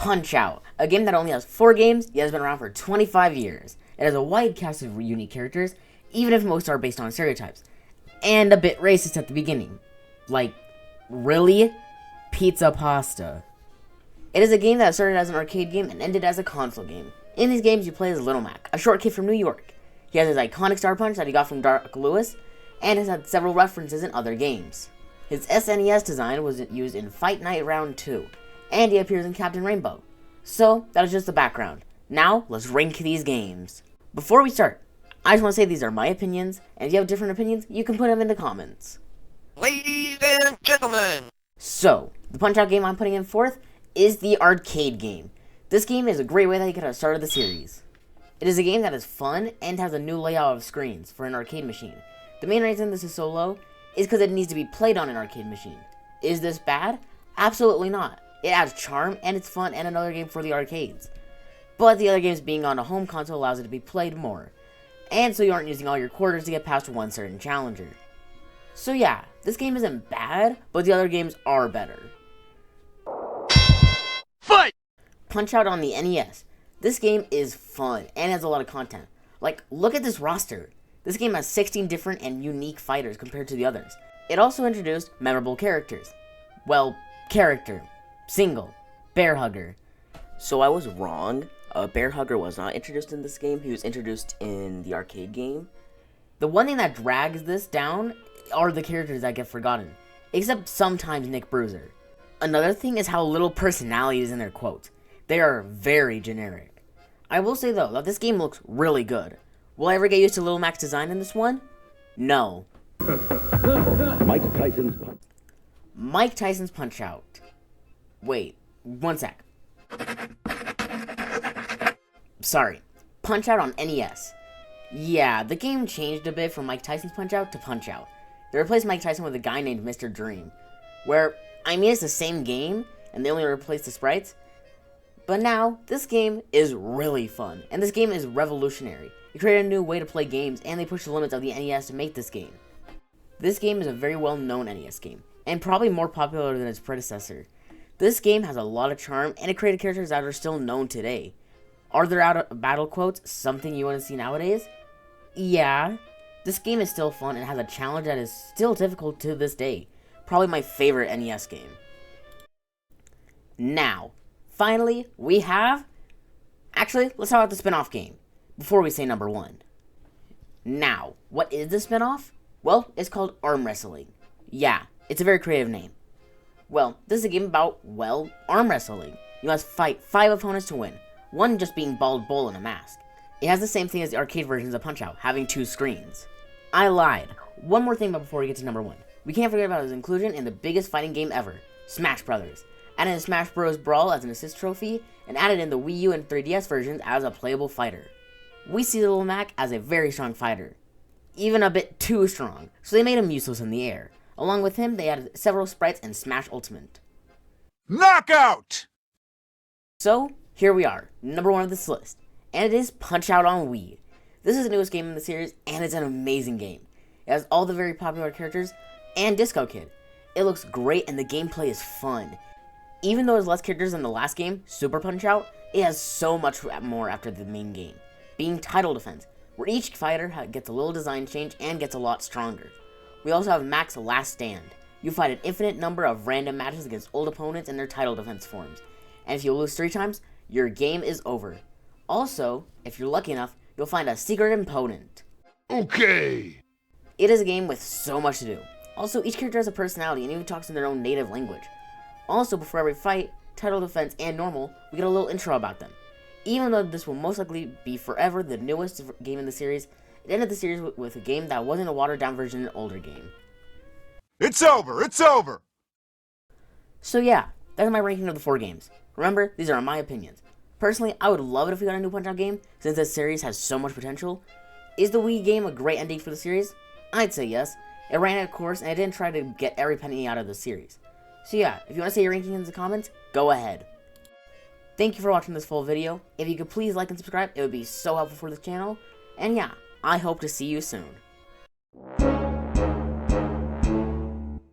Punch-Out!, a game that only has 4 games, yet has been around for 25 years. It has a wide cast of unique characters, even if most are based on stereotypes, and a bit racist at the beginning. Like, really? Pizza pasta. It is a game that started as an arcade game and ended as a console game. In these games, you play as Little Mac, a short kid from New York. He has his iconic star punch that he got from Dark Lewis, and has had several references in other games. His SNES design was used in Fight Night Round 2, and he appears in Captain Rainbow. So, that is just the background. Now, let's rank these games. Before we start, I just want to say these are my opinions, and if you have different opinions, you can put them in the comments. Ladies and gentlemen! So, the Punch-Out game I'm putting in fourth is the arcade game. This game is a great way that you could have started the series. It is a game that is fun and has a new layout of screens for an arcade machine. The main reason this is so low is because it needs to be played on an arcade machine. Is this bad? Absolutely not. It adds charm and it's fun and another game for the arcades. But the other games being on a home console allows it to be played more. And so you aren't using all your quarters to get past one certain challenger. So yeah, this game isn't bad, but the other games are better. Fight! Punch-Out on the NES. This game is fun and has a lot of content. Like, look at this roster. This game has 16 different and unique fighters compared to the others. It also introduced memorable characters. Well, character. Single. Bear Hugger. So I was wrong. Bear Hugger was not introduced in this game. He was introduced in the arcade game. The one thing that drags this down are the characters that get forgotten. Except sometimes Nick Bruiser. Another thing is how little personality is in their quotes. They are very generic. I will say though, that this game looks really good. Will I ever get used to Little Mac's design in this one? No. Mike Tyson's Punch-Out. Wait, one sec. Sorry. Punch-Out on NES. Yeah, the game changed a bit from Mike Tyson's Punch-Out to Punch-Out. They replaced Mike Tyson with a guy named Mr. Dream. Where, I mean, it's the same game, and they only replaced the sprites. But now, this game is really fun, and this game is revolutionary. It created a new way to play games, and they pushed the limits of the NES to make this game. This game is a very well-known NES game, and probably more popular than its predecessor. This game has a lot of charm, and it created characters that are still known today. Are there battle quotes something you want to see nowadays? Yeah. This game is still fun and has a challenge that is still difficult to this day. Probably my favorite NES game. Now, finally, we have... Actually, let's talk about the spin-off game, before we say number 1. Now, what is the spin-off? Well, it's called Arm Wrestling. Yeah, it's a very creative name. Well, this is a game about, well, arm wrestling. You must fight 5 opponents to win, one just being Bald Bull in a mask. It has the same thing as the arcade versions of Punch-Out, having 2 screens. I lied. One more thing before we get to number 1. We can't forget about his inclusion in the biggest fighting game ever, Smash Brothers. Added in Smash Bros. Brawl as an assist trophy, and added in the Wii U and 3DS versions as a playable fighter. We see Little Mac as a very strong fighter. Even a bit too strong, so they made him useless in the air. Along with him, they added several sprites in Smash Ultimate. Knockout! So, here we are, number 1 of this list, and it is Punch-Out on Wii. This is the newest game in the series, and it's an amazing game. It has all the very popular characters, and Disco Kid. It looks great, and the gameplay is fun. Even though there's less characters than the last game, Super Punch-Out, it has so much more after the main game, being Title Defense, where each fighter gets a little design change and gets a lot stronger. We also have Mac's Last Stand. You fight an infinite number of random matches against old opponents in their title defense forms. And if you lose 3 times, your game is over. Also, if you're lucky enough, you'll find a secret opponent. Okay. It is a game with so much to do. Also, each character has a personality and even talks in their own native language. Also, before every fight, title defense, and normal, we get a little intro about them. Even though this will most likely be forever the newest game in the series, it ended the series with a game that wasn't a watered-down version of an older game. It's over! It's over! So yeah, that's my ranking of the 4 games. Remember, these are my opinions. Personally, I would love it if we got a new Punch-Out game, since this series has so much potential. Is the Wii game a great ending for the series? I'd say yes. It ran its course, and it didn't try to get every penny out of the series. So yeah, if you want to say your ranking in the comments, go ahead. Thank you for watching this full video. If you could please like and subscribe, it would be so helpful for the channel. And yeah, I hope to see you soon.